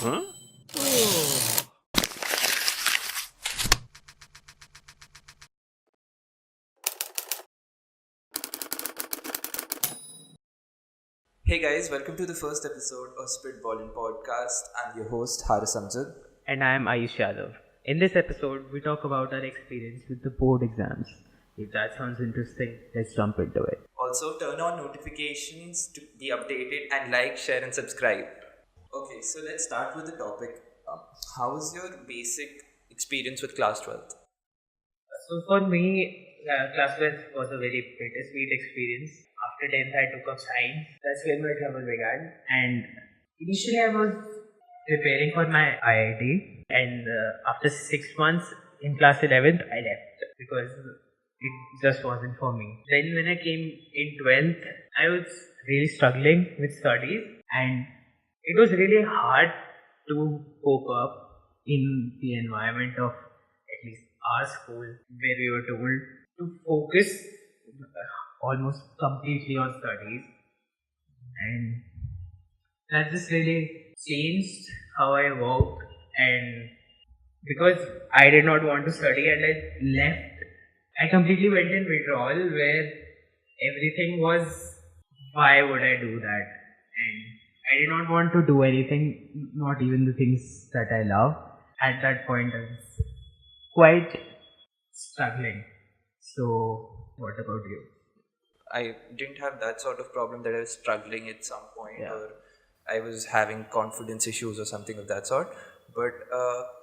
Huh? Oh. Hey guys, welcome to the first episode of Spitballin podcast. I'm your host Haris Amjad. And I am Ayush Yadav. In this episode, we talk about our experience with the board exams. If that sounds interesting, let's jump into it. Also, turn on notifications to be updated and like, share, and subscribe. Okay, so let's start with the topic. How was your basic experience with class 12th? So for me, class 12 was a very bittersweet experience. After 10th, I took up science. That's where my trouble began. And initially, I was preparing for my IIT. And after 6 months in class 11th, I left because it just wasn't for me. Then when I came in 12th, I was really struggling with studies. And it was really hard to cope up in the environment of at least our school where we were told to focus almost completely on studies, and that just really changed how I worked. And because I did not want to study and I left, I completely went in withdrawal where everything was, why would I do that? And I did not want to do anything, not even the things that I love. At that point, I was quite struggling. So, what about you? I didn't have that sort of problem that I was struggling at some point Yeah. or I was having confidence issues or something of that sort. But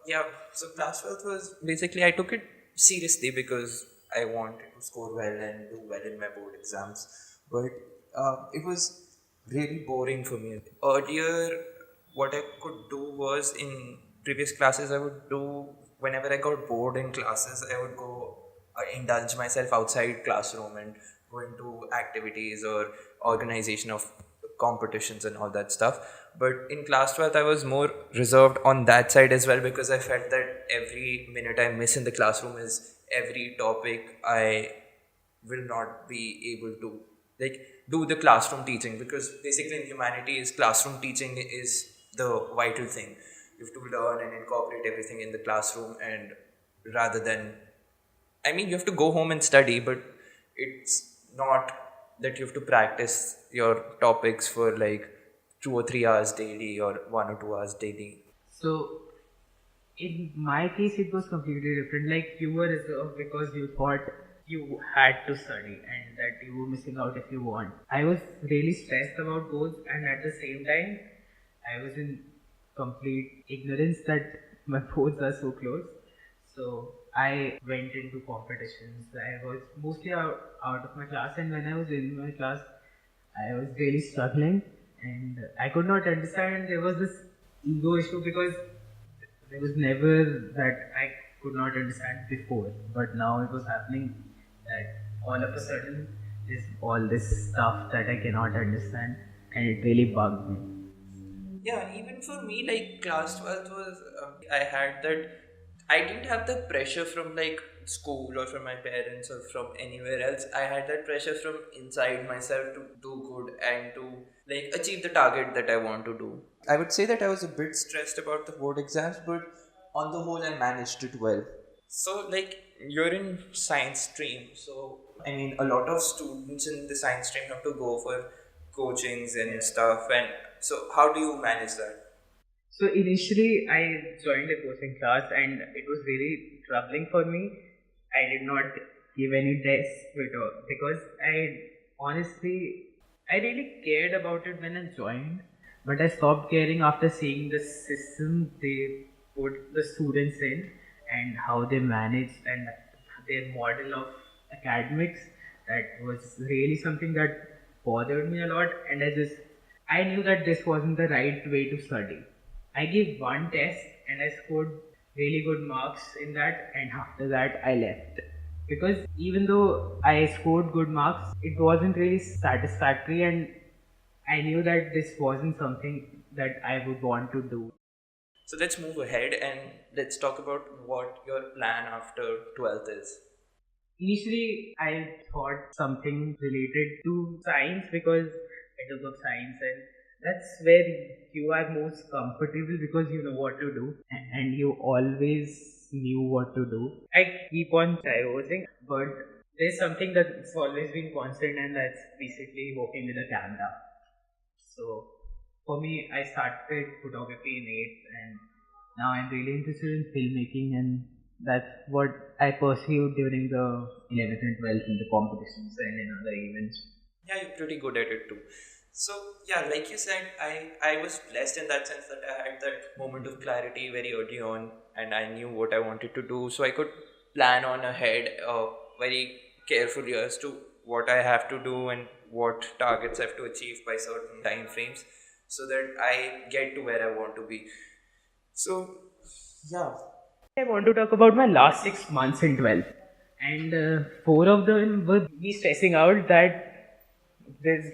yeah, so class 12th was basically, I took it seriously because I wanted to score well and do well in my board exams. But it was really boring for me. Earlier, what I could do was in previous classes, I would do whenever I got bored in classes, I would go indulge myself outside classroom and go into activities or organization of competitions and all that stuff. But in class 12th, I was more reserved on that side as well because I felt that every minute I miss in the classroom is every topic I will not be able to like do the classroom teaching, because basically in humanities classroom teaching is the vital thing. You have to learn and incorporate everything in the classroom, and rather than, I mean, you have to go home and study, but it's not that you have to practice your topics for like 2 or 3 hours daily or 1 or 2 hours daily. So, in my case, it was completely different. Like, you were reserved because you thought you had to study and that you were missing out if you want. I was really stressed about those, and at the same time, I was in complete ignorance that my boards are so close. So I went into competitions. I was mostly out of my class, and when I was in my class, I was really struggling, and I could not understand. There was this ego issue because there was never that I could not understand before, but now it was happening that all of a sudden there's all this stuff that I cannot understand, and it really bugged me. Yeah, even for me, like class 12th was, I had that, I didn't have the pressure from like school or from my parents or from anywhere else. I had that pressure from inside myself to do good and to like achieve the target that I want to do. I would say that I was a bit stressed about the board exams, but on the whole, I managed it well. So, like, you're in science stream, so I mean, a lot of students in the science stream have to go for coachings and stuff. And so, how do you manage that? So initially, I joined a coaching class, and it was really troubling for me. I did not give any tests because I honestly, I really cared about it when I joined, but I stopped caring after seeing the system they put the students in and how they manage and their model of academics. That was really something that bothered me a lot, and I knew that this wasn't the right way to study. I gave one test and I scored really good marks in that, and after that I left. Because even though I scored good marks, it wasn't really satisfactory, and I knew that this wasn't something that I would want to do. So, let's move ahead and let's talk about what your plan after 12th is. Initially, I thought something related to science because I took up science, and That's where you are most comfortable because you know what to do and you always knew what to do. I keep on diverging, but there's something that's always been constant, and that's basically working with a camera. So for me, I started photography in 8th, and now I'm really interested in filmmaking, and that's what I pursued during the 11th and 12th in the competitions and in other events. Yeah, you're pretty good at it too. So yeah, like you said, I was blessed in that sense that I had that moment of clarity very early on, and I knew what I wanted to do, so I could plan on ahead very carefully as to what I have to do and what targets I have to achieve by certain time frames, so that I get to where I want to be. So yeah. I want to talk about my last 6 months in 12th, and four of them were me stressing out that there's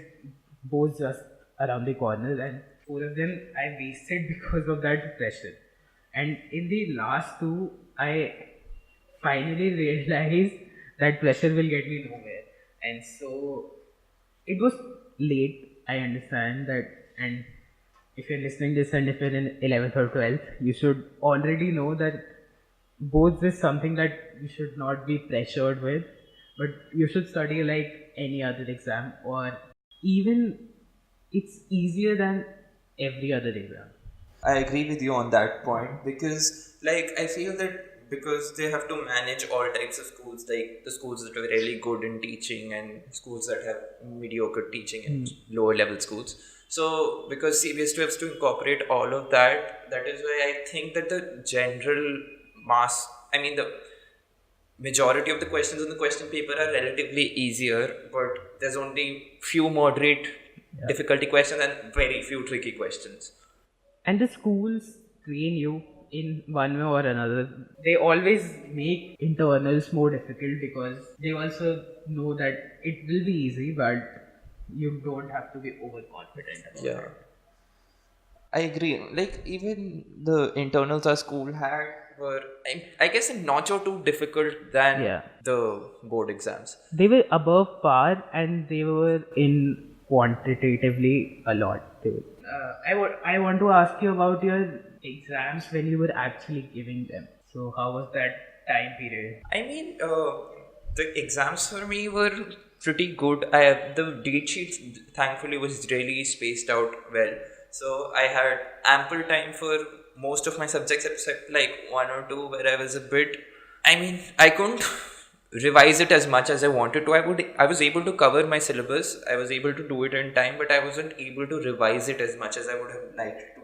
both just around the corner, and four of them I wasted because of that pressure. And in the last two, I finally realized that pressure will get me nowhere, and so it was late. I understand that, and if you're listening this and if you're in 11th or 12th, you should already know that both is something that you should not be pressured with, but you should study like any other exam, or even it's easier than every other exam. I agree with you on that point because, like, I feel that because they have to manage all types of schools, like the schools that are really good in teaching and schools that have mediocre teaching and lower level schools. So, because CBS2 has to incorporate all of that, that is why I think that the general mass, I mean, the majority of the questions on the question paper are relatively easier, but there's only few moderate difficulty questions and very few tricky questions. And the schools train you in one way or another. They always make internals more difficult because they also know that it will be easy, but you don't have to be overconfident about Yeah. it. I agree. Like even the internals our school had were, I guess, not so too difficult than Yeah. the board exams. They were above par and they were in quantitatively a lot. I want to ask you about your exams when you were actually giving them. So, how was that time period? I mean, the exams for me were pretty good. The date sheet thankfully was really spaced out well, so I had ample time for most of my subjects except like one or two where I was a bit. I mean, I couldn't revise it as much as I wanted to. I was able to cover my syllabus. I was able to do it in time, but I wasn't able to revise it as much as I would have liked to.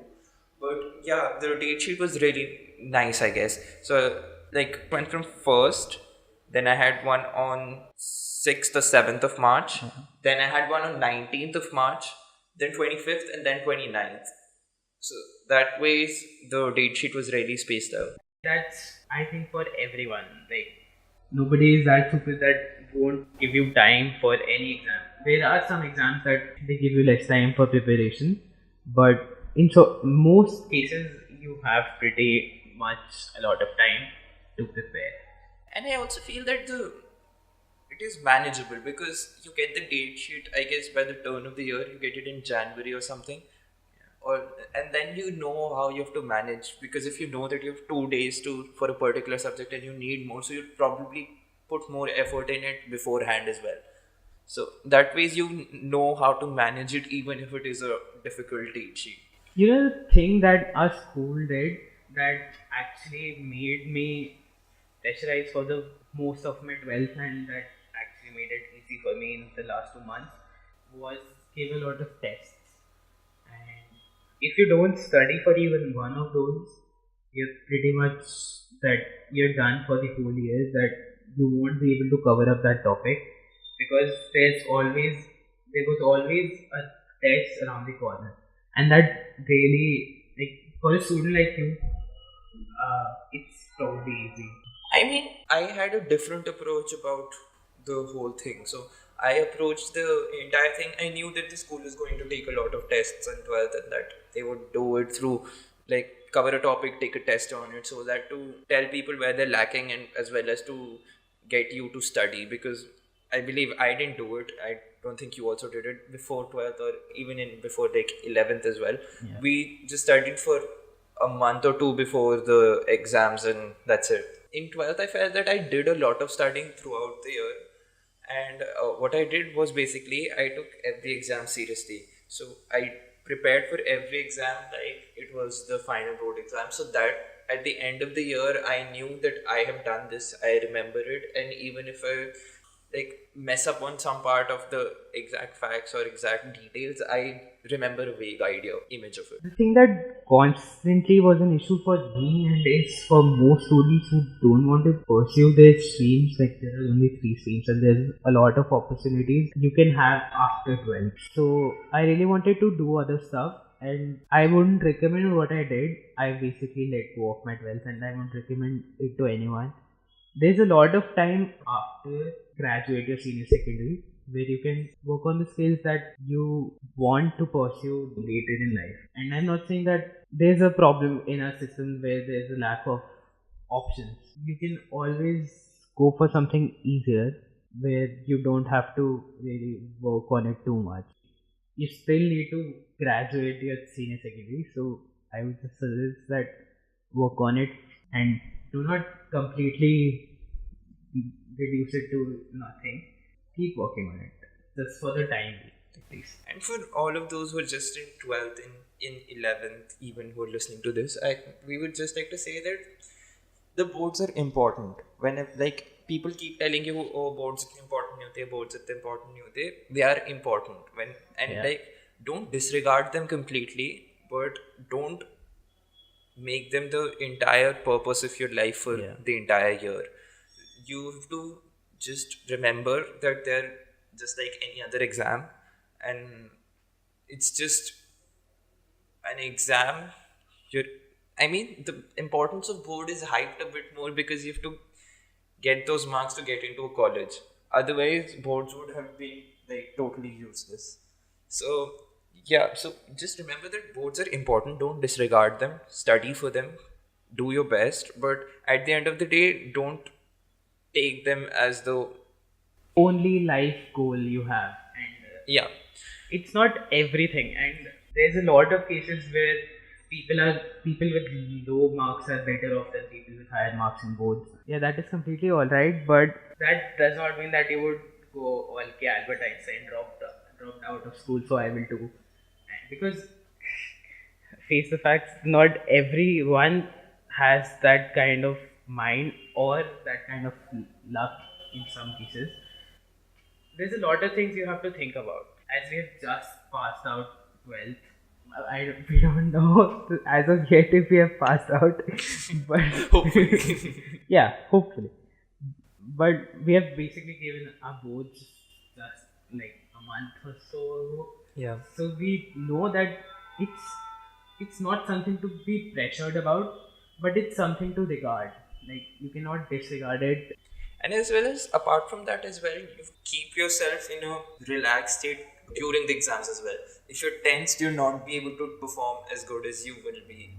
But yeah, the date sheet was really nice, I guess. So like went from first, then I had one on 6th or 7th of March, then I had one on 19th of March, then 25th, and then 29th. So that way the date sheet was really spaced out. That's, I think, for everyone. Like, nobody is that stupid that won't give you time for any exam. There are some exams that they give you less time for preparation, but in so most cases, you have pretty much a lot of time to prepare. And I also feel that the it is manageable because you get the date sheet, I guess, by the turn of the year. You get it in January or something, or and then you know how you have to manage. Because if you know that you have 2 days to for a particular subject and you need more, so you'd probably put more effort in it beforehand as well. So that ways you know how to manage it, even if it is a difficult date sheet. You know, the thing that our school did that actually made me pressurized for the most of my 12th, and that actually made it easy for me in the last 2 months was give a lot of tests. And if you don't study for even one of those, you're pretty much that you're done for the whole year, that you won't be able to cover up that topic because there was always a test around the corner, and that really, like, for a student like you, it's probably easy. I mean, I had a different approach about the whole thing. So I approached the entire thing. I knew that the school was going to take a lot of tests in 12th and that they would do it through like cover a topic, take a test on it, so that to tell people where they're lacking and as well as to get you to study because I believe I didn't do it. I don't think you also did it before 12th or even in before like 11th as well. Yeah. We just studied for a month or two before the exams and that's it. In 12th, I felt that I did a lot of studying throughout the year. And what I did was basically I took every exam seriously. So I prepared for every exam like it was the final board exam. So that at the end of the year, I knew that I have done this. I remember it, and even if I like mess up on some part of the exact facts or exact details, I remember a vague idea, image of it. The thing that constantly was an issue for me and is for most students who don't want to pursue their streams, like there are only three streams and there's a lot of opportunities you can have after 12. So I really wanted to do other stuff and I wouldn't recommend what I did. I basically let go of my 12th and I won't recommend it to anyone. There's a lot of time after graduate your senior secondary where you can work on the skills that you want to pursue later in life. And I'm not saying that there's a problem in our system where there's a lack of options. You can always go for something easier where you don't have to really work on it too much. You still need to graduate your senior secondary, so I would just suggest that work on it and do not completely reduce it to nothing. Keep working on it. Just for the time being, at least. And for all of those who are just in 12th, in 11th, even who are listening to this, we would just like to say that the boards are important. When like people keep telling you, oh, boards are important, boards are important, they are important. Yeah. Like don't disregard them completely, but don't make them the entire purpose of your life for Yeah. the entire year. You have to just remember that they're just like any other exam, and it's just an exam. You're, I mean, the importance of board is hyped a bit more because you have to get those marks to get into a college. Otherwise, boards would have been like totally useless. So, yeah, so just remember that boards are important. Don't disregard them. Study for them. Do your best. But at the end of the day, don't take them as the. Only life goal you have. And Yeah. it's not everything. And there's a lot of cases where people with low marks are better off than people with higher marks in boards. Yeah, that is completely alright, but that does not mean that you would go all okay, Albert Einstein dropped out of school, so I will too. And because face the facts, not everyone has that kind of mind or that kind of luck in some cases. There's a lot of things you have to think about. As we have just passed out 12th, we don't know as of yet if we have passed out, but Hopefully. yeah, hopefully. But we have basically given our boards just like a month or so ago. Yeah. So we know that it's not something to be pressured about, but it's something to regard. Like you cannot disregard it. And as well as apart from that as well, you keep yourself in a relaxed state during the exams as well. If you're tensed, you'll not be able to perform as good as you will be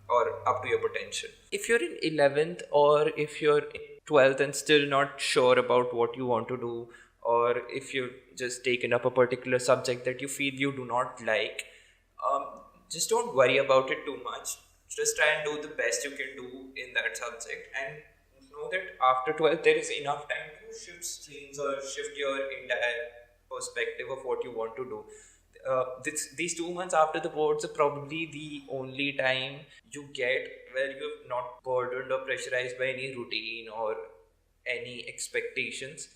or up to your potential. If you're in 11th or if you're in 12th and still not sure about what you want to do, or if you've just taken up a particular subject that you feel you do not like, just don't worry about it too much. Just try and do the best you can do in that subject, and know that after 12th there is enough time to shift streams or shift your entire perspective of what you want to do. These 2 months after the boards are probably the only time you get where you're not burdened or pressurized by any routine or any expectations,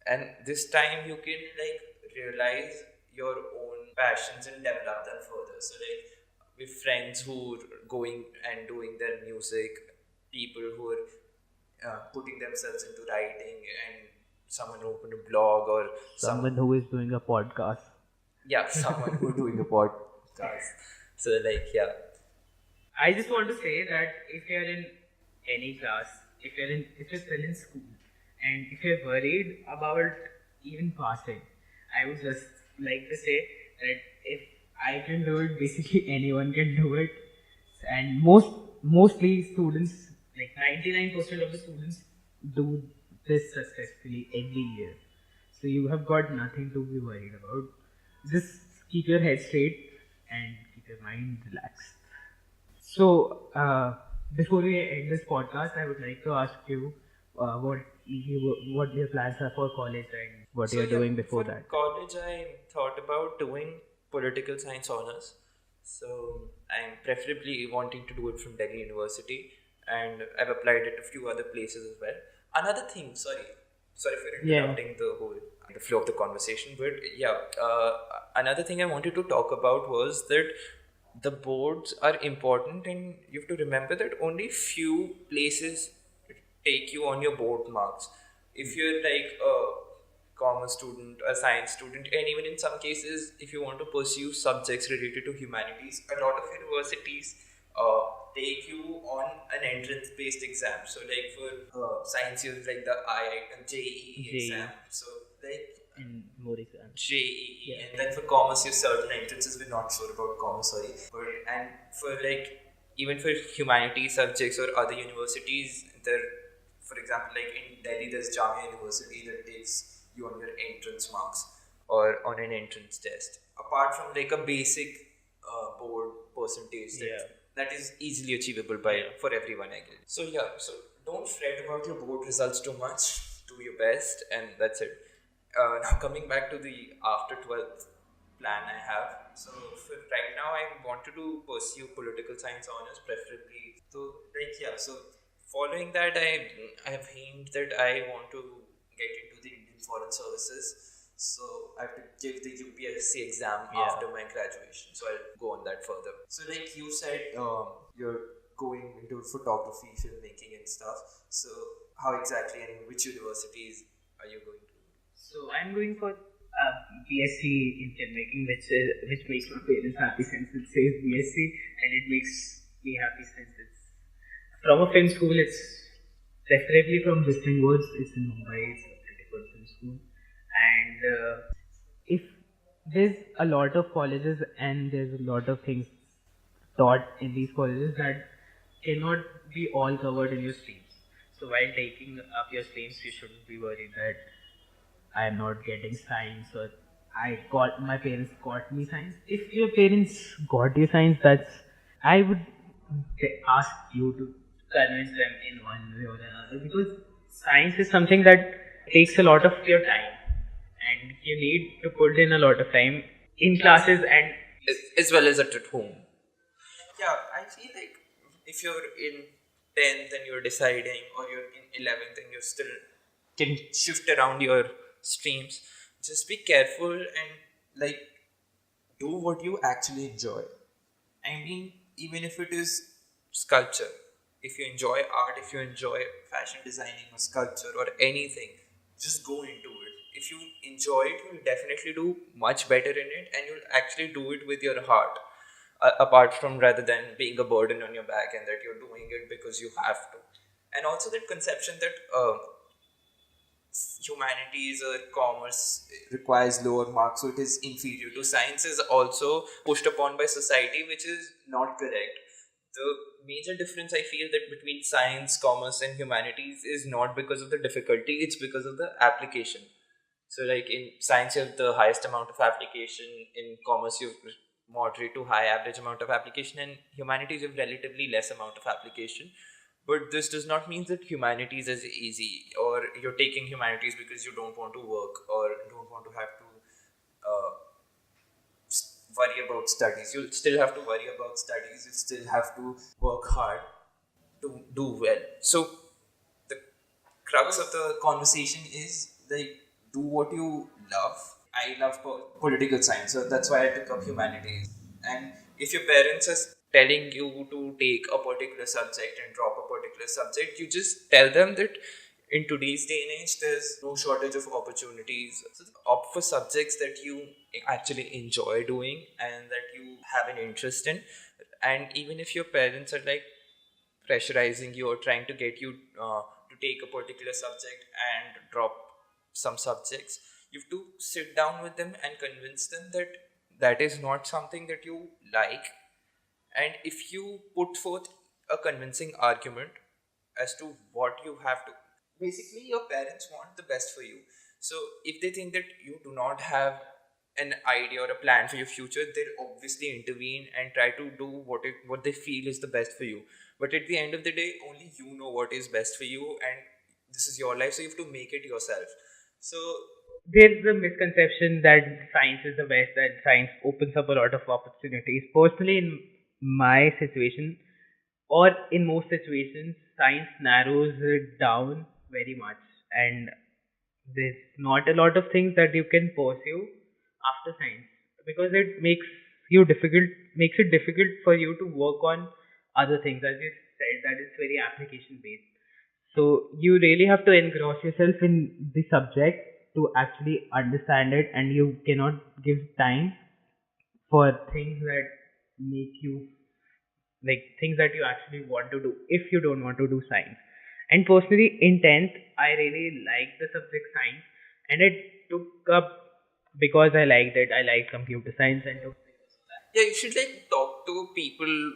and this time you can like realize your own passions and develop them further. So like with friends who are going and doing their music, people who are putting themselves into writing, and someone who opened a blog or Someone who is doing a podcast. yeah, someone who doing a podcast. So like yeah, I just want to say that if you're in any class, if you're still in school, and if you're worried about even passing, I would just like to say that if I can do it, basically anyone can do it, and mostly students, like 99% of the students, do this successfully every year. So you have got nothing to be worried about. Just keep your head straight and keep your mind relaxed. So, before we end this podcast, I would like to ask you what your plans are for college and what So you're yeah, doing before for that. college, I thought about doing political science honors. So I'm preferably wanting to do it from Delhi University, and I've applied it a few other places as well. Another thing, sorry for Yeah. interrupting the flow of the conversation, but yeah, another thing I wanted to talk about was that the boards are important, and you have to remember that only few places take you on your board marks. If you're like a commerce student, a science student, and even in some cases, if you want to pursue subjects related to humanities, a lot of universities take you on an entrance based exam. So, like for science, you have like the JEE exam. JEE So, like and more exams. JEE, Yeah. and then for commerce, you certain entrances. We're not sure about commerce, sorry. But and for like even for humanities subjects or other universities, there, for example, like in Delhi, there's Jamia University that takes you on your entrance marks or on an entrance test. Apart from like a basic board percentage Yeah. that is easily achievable by Yeah. for everyone, I guess. So yeah, so don't fret about your board results too much. Do your best, and that's it. Now coming back to the after 12th plan I have. So for right now I wanted to pursue political science honors preferably. So like yeah, so following that I have aimed that I want to get into the Indian Foreign Services. So I have to give the UPSC exam Yeah. after my graduation. So I'll go on that further. So like you said, you're going into photography, filmmaking and stuff. So how exactly and which universities are you going to? So I'm going for BSc in filmmaking, which makes my parents happy since it says BSc, and it makes me happy since it's from a film school. It's preferably from Distinct Words. It's in Mumbai. It's a pretty good film school, and if there's a lot of colleges and there's a lot of things taught in these colleges that cannot be all covered in your streams. So while taking up your streams, you shouldn't be worried that I am not getting science or my parents got me science. If your parents got you science, that's I would ask you to convince them in one way or another, because science is something that takes a lot of your time, and you need to put in a lot of time in classes and As well as at home. Yeah, I feel like if you're in 10th and you're deciding, or you're in 11th and you're still can shift around your streams, just be careful and like do what you actually enjoy. I mean, even if it is sculpture, if you enjoy art, if you enjoy fashion designing or sculpture or anything, just go into it. If you enjoy it, you'll definitely do much better in it, and you'll actually do it with your heart. Apart from rather than being a burden on your back, and that you're doing it because you have to. And also that conception that humanities or commerce requires lower marks, so it is inferior to science, is also pushed upon by society, which is not correct. The major difference I feel that between science, commerce, and humanities is not because of the difficulty, it's because of the application. So, like in science, you have the highest amount of application. In commerce, you have moderate to high average amount of application. And humanities, you have relatively less amount of application. But this does not mean that humanities is easy, or you're taking humanities because you don't want to work or don't want to have to worry about studies. You'll still have to worry about studies. You still have to work hard to do well. So the crux of the conversation is like do what you love. I love political science, so that's why I took up humanities. And if your parents are telling you to take a particular subject and drop a particular subject, you just tell them that in today's day and age, there's no shortage of opportunities. So opt for subjects that you actually enjoy doing and that you have an interest in. And even if your parents are like pressurizing you or trying to get you to take a particular subject and drop some subjects, you have to sit down with them and convince them that that is not something that you like. And if you put forth a convincing argument as to what you have to, basically your parents want the best for you. So if they think that you do not have an idea or a plan for your future, they'll obviously intervene and try to do what they feel is the best for you. But at the end of the day, only you know what is best for you, and this is your life, so you have to make it yourself. So There's a misconception that science is the best, that science opens up a lot of opportunities. Personally, in my situation, or in most situations, science narrows it down very much, and there's not a lot of things that you can pursue after science, because it makes it difficult for you to work on other things, as you said, that is very application based. So you really have to engross yourself in the subject to actually understand it, and you cannot give time for things that make you, like, things that you actually want to do if you don't want to do science. And personally, in 10th, I really liked the subject science, and it took up because I liked it. I liked computer science and took. yeah, you should like talk to people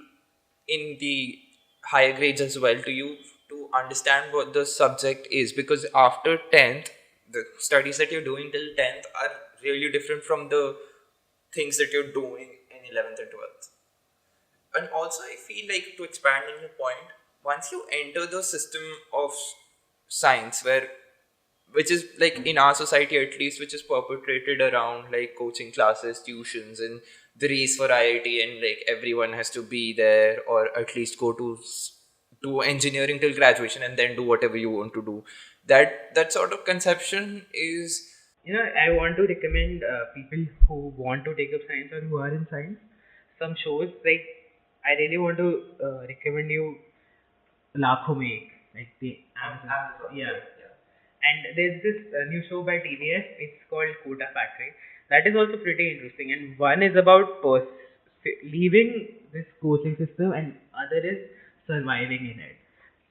in the higher grades as well to you to understand what the subject is, because after 10th the studies that you're doing till 10th are really different from the things that you're doing in 11th and 12th. And also I feel like, to expand on your point, once you enter the system of science, where which is like in our society at least, which is perpetrated around like coaching classes, tuitions, and the race for IIT, and like everyone has to be there or at least go to do engineering till graduation and then do whatever you want to do. That sort of conception is, I want to recommend people who want to take up science or who are in science some shows. Like, I really want to recommend you Lakhon Mein Ek, like the Amazon. Yeah. And there's this new show by TBS. It's called Kota Factory. That is also pretty interesting. And one is about leaving this coaching system, and other is surviving in it.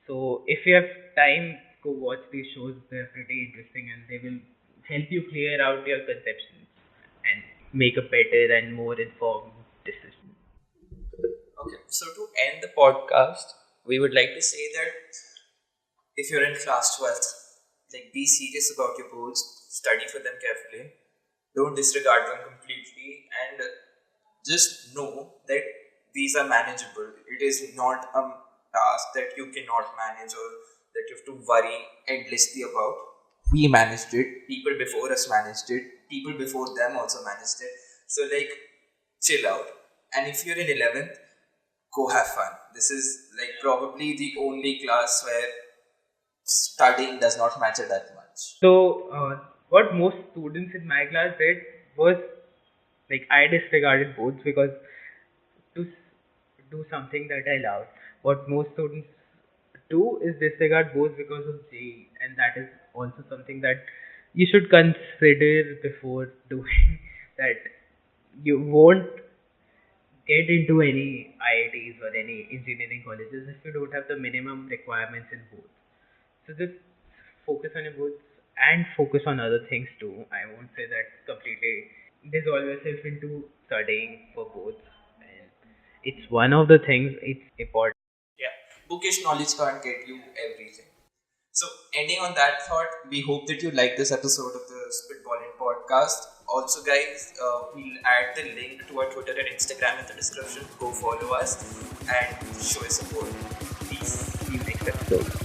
So if you have time, go watch these shows. They're pretty interesting, and they will help you clear out your conceptions and make a better and more informed decision. okay. So to end the podcast, we would like to say that if you're in class 12th, like, be serious about your goals, study for them carefully, don't disregard them completely, and just know that these are manageable. It is not a task that you cannot manage or that you have to worry endlessly about. We managed it, people before us managed it, people before them also managed it. So, like, chill out. And if you're in 11th, go have fun. This is like probably the only class where studying does not matter that much. So, what most students in my class did was, like, I disregarded boards because to do something that I love. What most students do is disregard boards because of JEE, and that is also something that you should consider before doing that. You won't get into any IITs or any engineering colleges if you don't have the minimum requirements in both. So just focus on your boards and focus on other things too. I won't say that completely dissolve yourself into studying for both. And it's one of the things, it's important. Yeah, bookish knowledge can't get you everything. So, ending on that thought, we hope that you like this episode of the Spitballin podcast. Also, guys, we'll add the link to our Twitter and Instagram in the description. Go follow us and show your support. Peace. See you next episode.